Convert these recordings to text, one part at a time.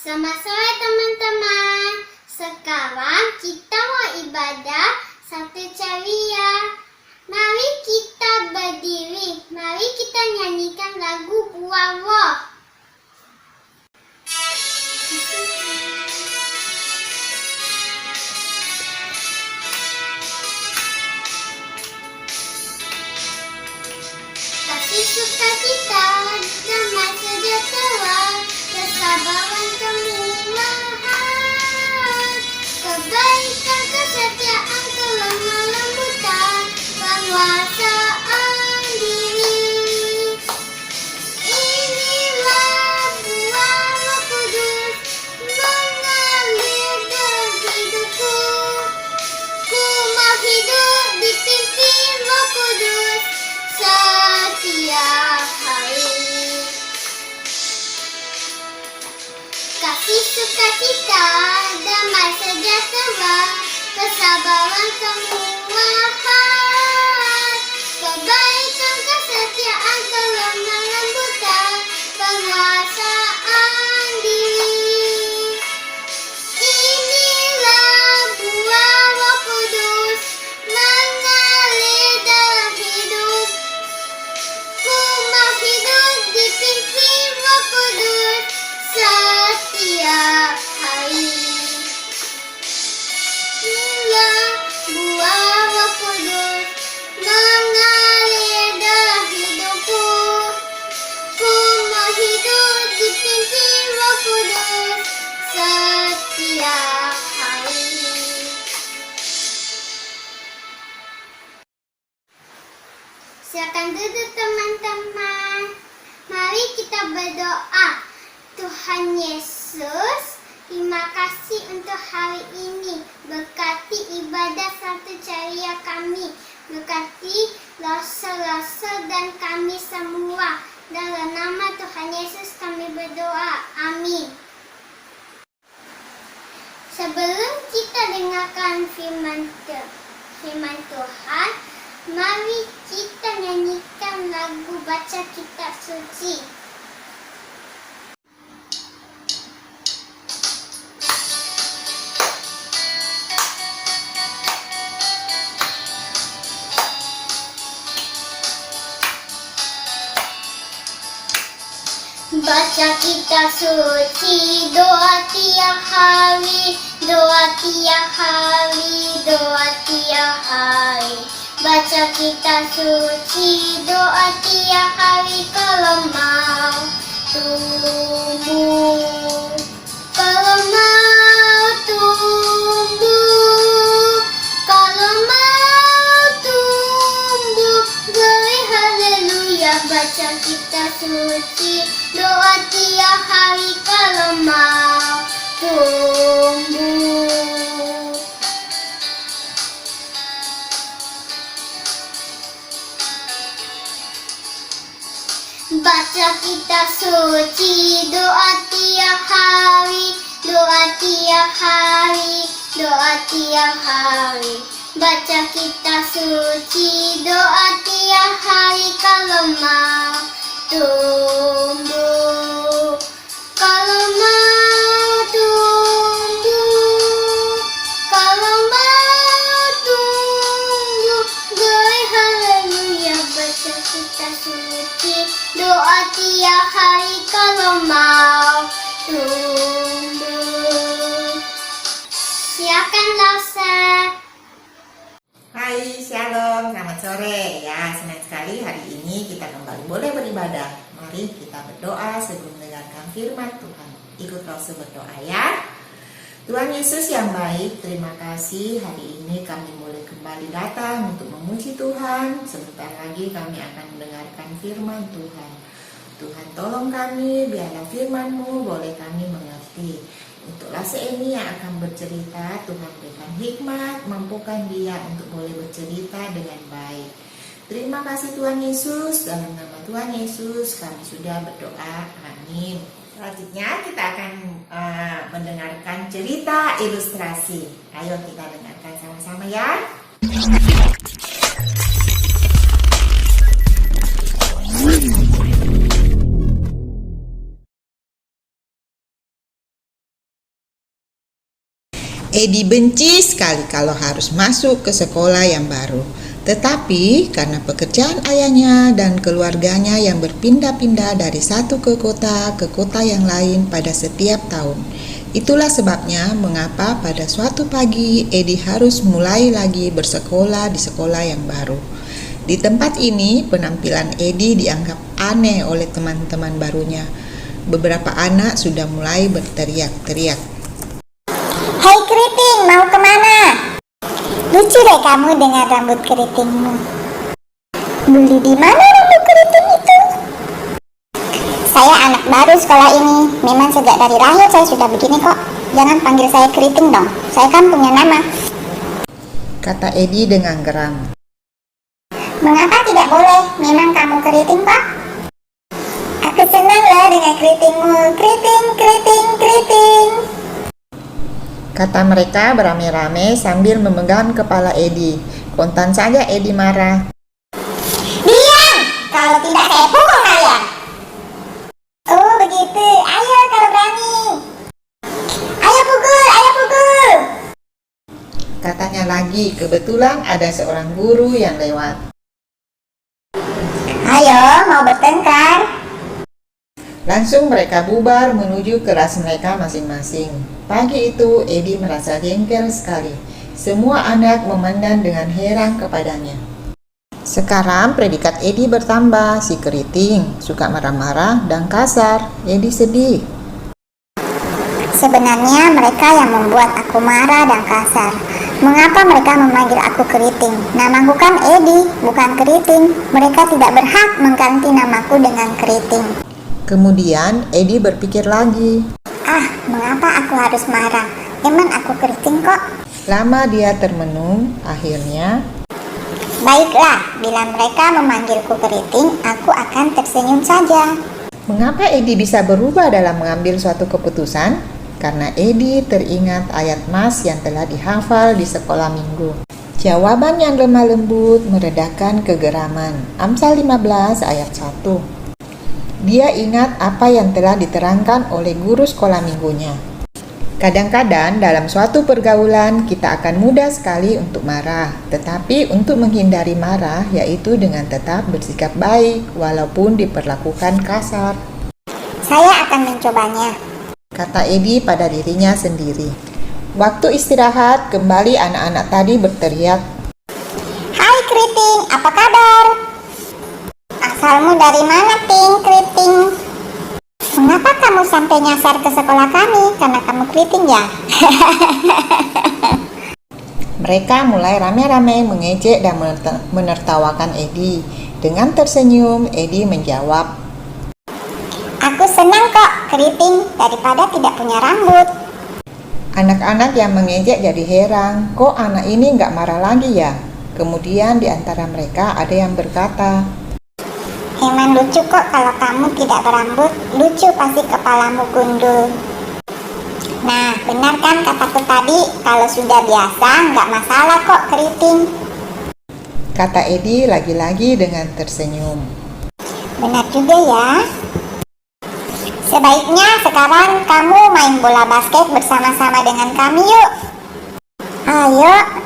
Selamat sore teman-teman. Sekarang kita mau ibadah satu ceria. Mari kita berdiri. Mari kita nyanyikan lagu Buah Roh. Kasih sukacita, damai sejahtera, kesabaran kemurahan, kebaikan, kesetiaan, kelemah lembutan, penguasaan diri. Inilah buah Roh Kudus mengalir dalam hidupku. Ku mau hidup dipimpin Roh Kudus setiap hari. Kasih sukacita, damai sejahtera, kesabaran kemurahan, kebaikan, kesetiaan, kelemah lembutan, penguasaan diri. Inilah buah Roh Kudus mengalir dalam hidup. Ku mau hidup dipimpin Roh Kudus setiap hari. Inilah buah Roh Kudus mengalir dalam hidupku. Ku mau hidup dipimpin Roh Kudus setiap hari. Silakan duduk teman-teman. Mari kita berdoa. Tuhan Yesus, terima kasih untuk hari ini. Berkati ibadah satu ceria kami. Berkati rasul-rasul dan kami semua. Dalam nama Tuhan Yesus kami berdoa. Amin. Sebelum kita dengarkan firman Tuhan, mari kita nyanyikan lagu baca kitab suci. Baca kitab suci, doa tiap hari, doa tiap hari, doa tiap hari. Baca kitab suci, doa tiap hari, kalau mau tumbuh, kalau mau tumbuh, kalau mau tumbuh, beri haleluya. Baca kitab suci, doa tiap hari, kalau mau tumbuh. Baca kitab suci, doa tiap hari, doa tiap hari, doa tiap hari. Baca kitab suci, doa tiap hari, kalau mau tumbuh, kalau mau tumbuh, kalau mau tumbuh, beri haleluya. Baca kitab suci, doa tiap hari, kalau mau tumbuh. Silakan Lausa. Hai, shalom, selamat sore ya. Senang sekali hari ini kita kembali boleh beribadah. Mari kita berdoa sebelum mendengarkan firman Tuhan. Ikut Rasul berdoa ya. Tuhan Yesus yang baik, terima kasih hari ini kami boleh kembali datang untuk memuji Tuhan. Sebentar lagi kami akan mendengarkan firman Tuhan. Tuhan tolong kami, biarlah firman-Mu boleh kami mengerti. Untuk Lase ini yang akan bercerita, Tuhan berikan hikmat, mampukan dia untuk boleh bercerita dengan baik. Terima kasih Tuhan Yesus, dalam nama Tuhan Yesus kami sudah berdoa, amin. Selanjutnya kita akan mendengarkan cerita ilustrasi. Ayo kita dengarkan sama-sama ya. Edi benci sekali kalau harus masuk ke sekolah yang baru. Tetapi karena pekerjaan ayahnya dan keluarganya yang berpindah-pindah dari satu ke kota yang lain pada setiap tahun. Itulah sebabnya mengapa pada suatu pagi Edi harus mulai lagi bersekolah di sekolah yang baru. Di tempat ini penampilan Edi dianggap aneh oleh teman-teman barunya. Beberapa anak sudah mulai berteriak-teriak. Hei keriting, mau kemana? Lucu deh kamu dengan rambut keritingmu. Beli di mana rambut keriting itu? Saya anak baru sekolah ini. Memang sejak dari lahir saya sudah begini kok. Jangan panggil saya keriting dong. Saya kan punya nama. Kata Edi dengan geram. Mengapa tidak boleh? Memang kamu keriting kok. Aku senang lah dengan keritingmu. Keriting, keriting, keriting. Kata mereka beramai-ramai sambil memegang kepala Edi. Kontan saja Edi marah. Diam! Kalau tidak saya pukul kalian. Oh begitu, ayo kalau berani. Ayo pukul, ayo pukul. Katanya lagi, kebetulan ada seorang guru yang lewat. Ayo, mau bertengkar? Langsung mereka bubar menuju kelas mereka masing-masing. Pagi itu Edi merasa jengkel sekali. Semua anak memandang dengan heran kepadanya. Sekarang predikat Edi bertambah, si keriting, suka marah-marah dan kasar. Edi sedih. Sebenarnya mereka yang membuat aku marah dan kasar. Mengapa mereka memanggil aku keriting? Namaku kan Edi, bukan keriting. Mereka tidak berhak mengganti namaku dengan keriting. Kemudian Edi berpikir lagi. Mengapa aku harus marah? Emang aku keriting kok. Lama dia termenung, akhirnya... Baiklah, bila mereka memanggilku keriting, aku akan tersenyum saja. Mengapa Edi bisa berubah dalam mengambil suatu keputusan? Karena Edi teringat ayat Mas yang telah dihafal di sekolah minggu. Jawaban yang lemah lembut meredakan kegeraman. Amsal 15 ayat 1. Dia ingat apa yang telah diterangkan oleh guru sekolah minggunya. Kadang-kadang dalam suatu pergaulan kita akan mudah sekali untuk marah. Tetapi untuk menghindari marah yaitu dengan tetap bersikap baik walaupun diperlakukan kasar. Saya akan mencobanya. Kata Edi pada dirinya sendiri. Waktu istirahat, kembali anak-anak tadi berteriak. Hai keriting, apa kabar? Asalmu dari mana, Ting, keriting? Mengapa kamu sampai nyasar ke sekolah kami? Karena kamu keriting ya? Mereka mulai rame-rame mengejek dan menertawakan Edi. Dengan tersenyum, Edi menjawab. Aku senang kok, keriting, daripada tidak punya rambut. Anak-anak yang mengejek jadi heran, kok anak ini nggak marah lagi ya? Kemudian di antara mereka ada yang berkata, Emang lucu kok kalau kamu tidak berambut, lucu pasti kepalamu gundul. Nah, benar kan kataku tadi, kalau sudah biasa nggak masalah kok keriting. kata Edi lagi-lagi dengan tersenyum. Benar juga ya. Sebaiknya sekarang kamu main bola basket bersama-sama dengan kami yuk. Ayo.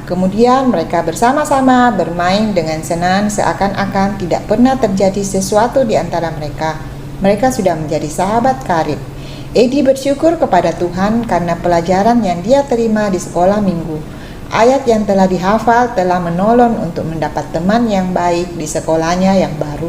Kemudian mereka bersama-sama bermain dengan senang seakan-akan tidak pernah terjadi sesuatu di antara mereka. Mereka sudah menjadi sahabat karib. Edi bersyukur kepada Tuhan karena pelajaran yang dia terima di sekolah minggu. Ayat yang telah dihafal telah menolong untuk mendapat teman yang baik di sekolahnya yang baru.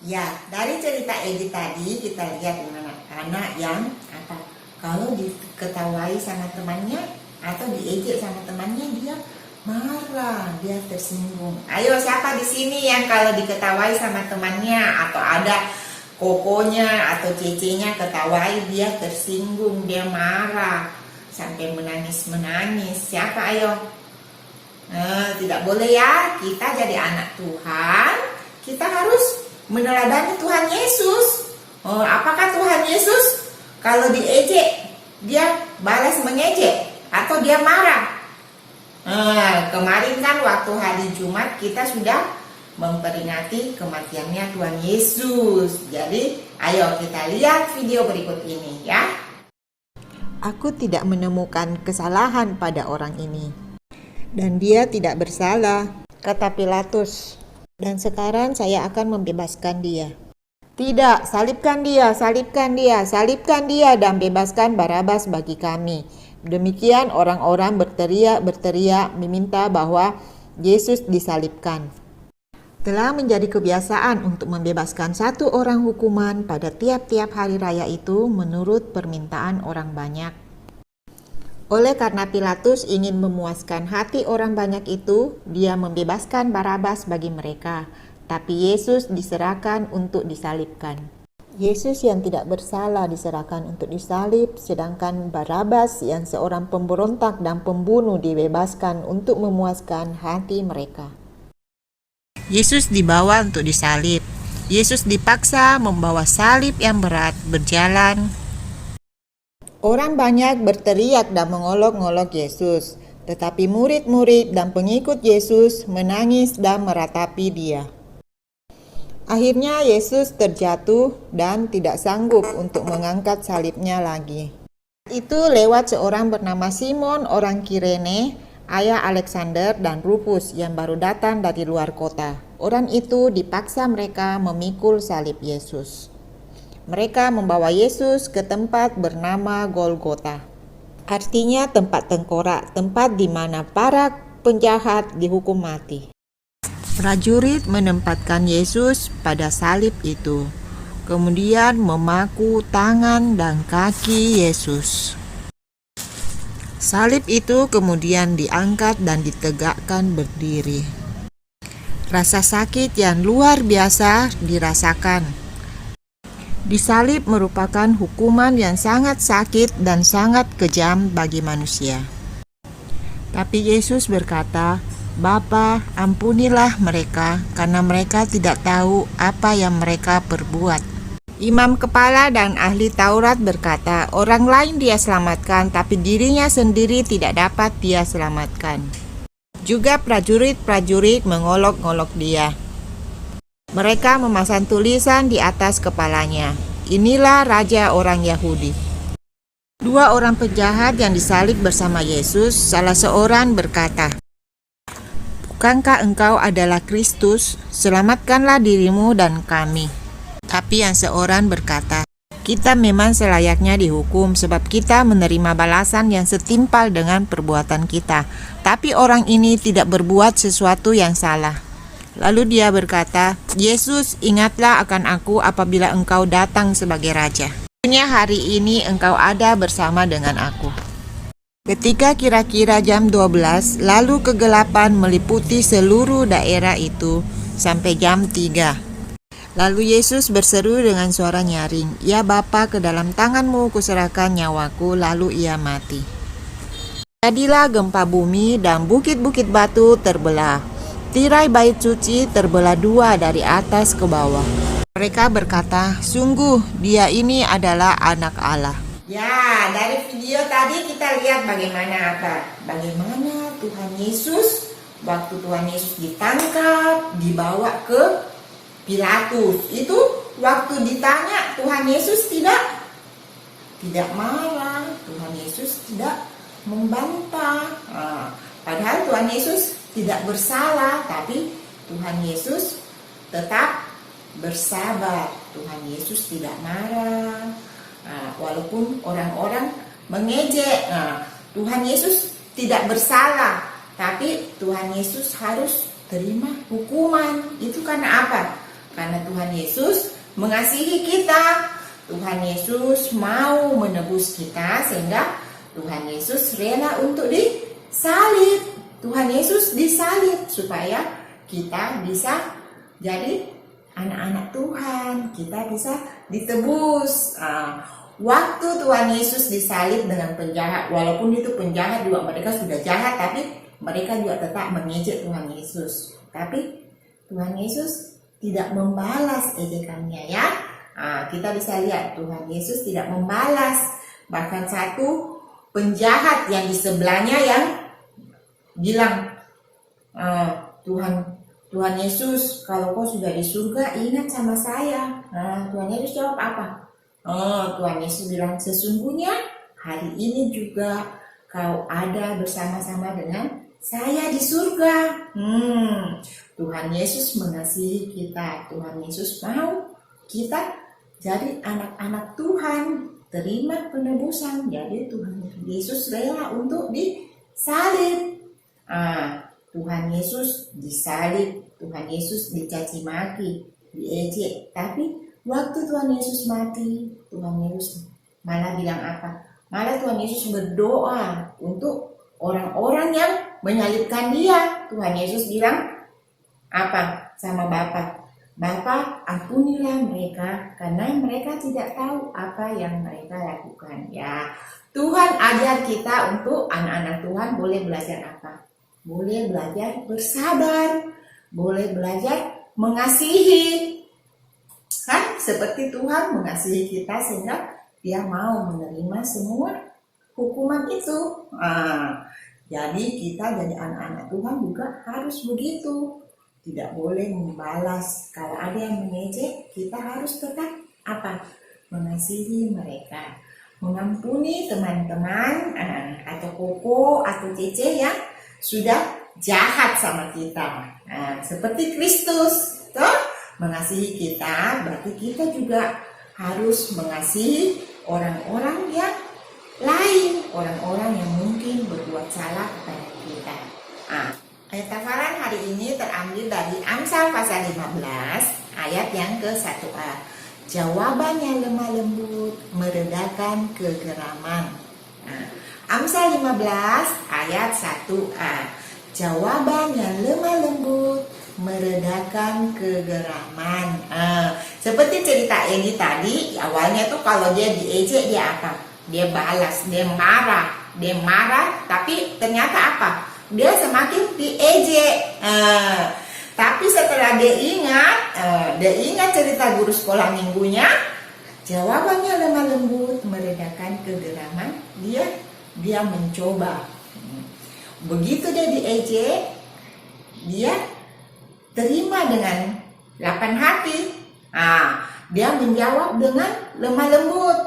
Ya, dari cerita Edi tadi kita lihat gimana anak yang kalau diketawai sama temannya atau diejek sama temannya dia marah, dia tersinggung. Ayo siapa di sini yang kalau diketawai sama temannya atau ada kokonya atau cecenya ketawai dia tersinggung, dia marah sampai menangis-menangis. Siapa ayo? Tidak boleh ya, kita jadi anak Tuhan, kita harus meneladani Tuhan Yesus. Apakah Tuhan Yesus kalau diejek dia balas mengejek atau dia marah? Kemarin kan waktu hari Jumat kita sudah memperingati kematiannya Tuhan Yesus. Jadi, ayo kita lihat video berikut ini ya. Aku tidak menemukan kesalahan pada orang ini, dan dia tidak bersalah, kata Pilatus. Dan sekarang saya akan membebaskan dia. Tidak, salibkan dia, salibkan dia, salibkan dia dan bebaskan Barabas bagi kami. Demikian orang-orang berteriak meminta bahwa Yesus disalibkan. Telah menjadi kebiasaan untuk membebaskan satu orang hukuman pada tiap-tiap hari raya itu menurut permintaan orang banyak. Oleh karena Pilatus ingin memuaskan hati orang banyak itu, dia membebaskan Barabas bagi mereka, tapi Yesus diserahkan untuk disalibkan. Yesus yang tidak bersalah diserahkan untuk disalib, sedangkan Barabas yang seorang pemberontak dan pembunuh dibebaskan untuk memuaskan hati mereka. Yesus dibawa untuk disalib. Yesus dipaksa membawa salib yang berat berjalan. Orang banyak berteriak dan mengolok-ngolok Yesus, tetapi murid-murid dan pengikut Yesus menangis dan meratapi dia. Akhirnya Yesus terjatuh dan tidak sanggup untuk mengangkat salibnya lagi. Itu lewat seorang bernama Simon orang Kirene, ayah Alexander dan Rufus yang baru datang dari luar kota. Orang itu dipaksa mereka memikul salib Yesus. Mereka membawa Yesus ke tempat bernama Golgota. Artinya tempat tengkorak, tempat di mana para penjahat dihukum mati. Prajurit menempatkan Yesus pada salib itu, kemudian memaku tangan dan kaki Yesus. Salib itu kemudian diangkat dan ditegakkan berdiri. Rasa sakit yang luar biasa dirasakan. Disalib merupakan hukuman yang sangat sakit dan sangat kejam bagi manusia. Tapi Yesus berkata, "Bapa, ampunilah mereka, karena mereka tidak tahu apa yang mereka perbuat." Imam kepala dan ahli Taurat berkata, orang lain dia selamatkan, tapi dirinya sendiri tidak dapat dia selamatkan. Juga prajurit-prajurit mengolok-ngolok dia. Mereka memasang tulisan di atas kepalanya, "Inilah Raja orang Yahudi." Dua orang penjahat yang disalib bersama Yesus, salah seorang berkata, "Bukankah engkau adalah Kristus? Selamatkanlah dirimu dan kami." Tapi yang seorang berkata, "Kita memang selayaknya dihukum sebab kita menerima balasan yang setimpal dengan perbuatan kita. Tapi orang ini tidak berbuat sesuatu yang salah." Lalu dia berkata, "Yesus, ingatlah akan aku apabila engkau datang sebagai Raja. Tentunya hari ini engkau ada bersama dengan aku." Ketika kira-kira jam 12, lalu kegelapan meliputi seluruh daerah itu sampai jam 3. Lalu Yesus berseru dengan suara nyaring, "Ya Bapa, ke dalam tanganmu kuserahkan nyawaku," lalu ia mati. Jadilah gempa bumi dan bukit-bukit batu terbelah. Tirai bait suci terbelah dua dari atas ke bawah. Mereka berkata, "Sungguh dia ini adalah anak Allah." Ya, dari video tadi kita lihat bagaimana Tuhan Yesus, waktu Tuhan Yesus ditangkap, dibawa ke Pilatus. Itu waktu ditanya, Tuhan Yesus tidak marah, Tuhan Yesus tidak membantah. Padahal Tuhan Yesus tidak bersalah, tapi Tuhan Yesus tetap bersabar. Tuhan Yesus tidak marah. Walaupun orang-orang mengejek, Tuhan Yesus tidak bersalah, tapi Tuhan Yesus harus terima hukuman. Itu karena apa? Karena Tuhan Yesus mengasihi kita. Tuhan Yesus mau menebus kita, sehingga Tuhan Yesus rela untuk disalib. Tuhan Yesus disalib supaya kita bisa jadi anak-anak Tuhan, kita bisa ditebus. Waktu Tuhan Yesus disalib dengan penjahat, walaupun itu penjahat juga mereka sudah jahat, tapi mereka juga tetap mengejek Tuhan Yesus. Tapi Tuhan Yesus tidak membalas ejekannya, ya. Kita bisa lihat Tuhan Yesus tidak membalas. Bahkan satu penjahat yang di sebelahnya yang bilang, "Tuhan Tuhan Yesus, kalau kau sudah di surga, ingat sama saya. Nah, Tuhan Yesus jawab apa? Tuhan Yesus bilang, sesungguhnya hari ini juga kau ada bersama-sama dengan saya di surga. Tuhan Yesus mengasihi kita. Tuhan Yesus mau kita jadi anak-anak Tuhan, terima penebusan. Jadi Tuhan Yesus rela untuk disalib. Tuhan Yesus disalib, Tuhan Yesus dicaci maki, diejek. Tapi waktu Tuhan Yesus mati, Tuhan Yesus malah bilang apa? Malah Tuhan Yesus berdoa untuk orang-orang yang menyalibkan dia. Tuhan Yesus bilang apa sama Bapa? Bapa, ampunilah mereka karena mereka tidak tahu apa yang mereka lakukan. Ya, Tuhan ajar kita untuk anak-anak Tuhan boleh belajar apa? Boleh belajar bersabar, boleh belajar mengasihi. Kan seperti Tuhan mengasihi kita sehingga dia mau menerima semua hukuman itu. Jadi kita jadi anak-anak Tuhan juga harus begitu. Tidak boleh membalas. Kalau ada yang mengejek, kita harus tetap apa? Mengasihi mereka. Mengampuni teman-teman atau koko atau cece yang sudah jahat sama kita. Seperti Kristus mengasihi kita, berarti kita juga harus mengasihi orang-orang yang lain, orang-orang yang mungkin berbuat salah kepada kita. Ayat hafalan hari ini terambil dari Amsal pasal 15 ayat yang ke-1a. Jawabannya lemah lembut meredakan kegeraman. Amsal 15 ayat 1a. Jawabannya lemah lembut meredakan kegeraman. Seperti cerita Edi tadi, awalnya tuh kalau dia diejek dia apa? Dia balas, dia marah, tapi ternyata apa? Dia semakin diejek. Tapi setelah dia ingat cerita guru sekolah minggunya, jawabannya lemah lembut meredakan kegeraman. Dia mencoba. Begitu dia diejek, dia terima dengan lapang hati. Dia menjawab dengan lemah lembut.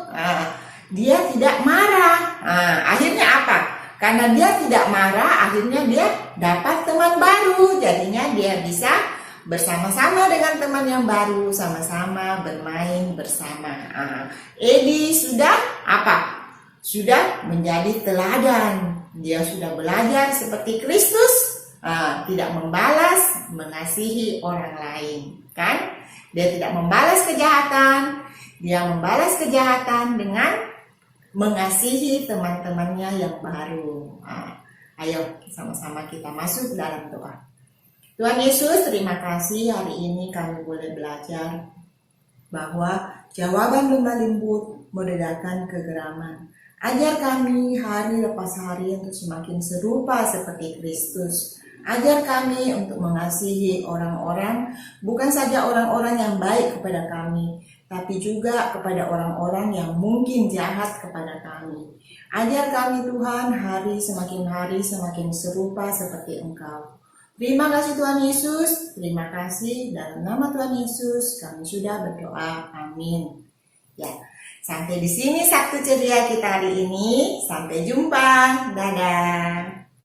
Dia tidak marah. Akhirnya apa? Karena dia tidak marah, akhirnya dia dapat teman baru. Jadinya dia bisa bersama-sama dengan teman yang baru, sama-sama bermain bersama. Edi sudah apa? Sudah menjadi teladan. Dia sudah belajar seperti Kristus, tidak membalas, mengasihi orang lain. Kan? Dia tidak membalas kejahatan, dia membalas kejahatan dengan mengasihi teman-temannya yang baru. Ayo sama-sama kita masuk dalam doa. Tuhan Yesus, terima kasih hari ini kami boleh belajar bahwa jawaban lemah lembut meredakan kegeraman. Ajar kami hari lepas hari untuk semakin serupa seperti Kristus. Ajar kami untuk mengasihi orang-orang, bukan saja orang-orang yang baik kepada kami, tapi juga kepada orang-orang yang mungkin jahat kepada kami. Ajar kami Tuhan hari semakin serupa seperti Engkau. Terima kasih Tuhan Yesus, terima kasih dalam nama Tuhan Yesus kami sudah berdoa, amin. Ya, sampai di sini Sabtu Ceria kita hari ini, sampai jumpa, dadah.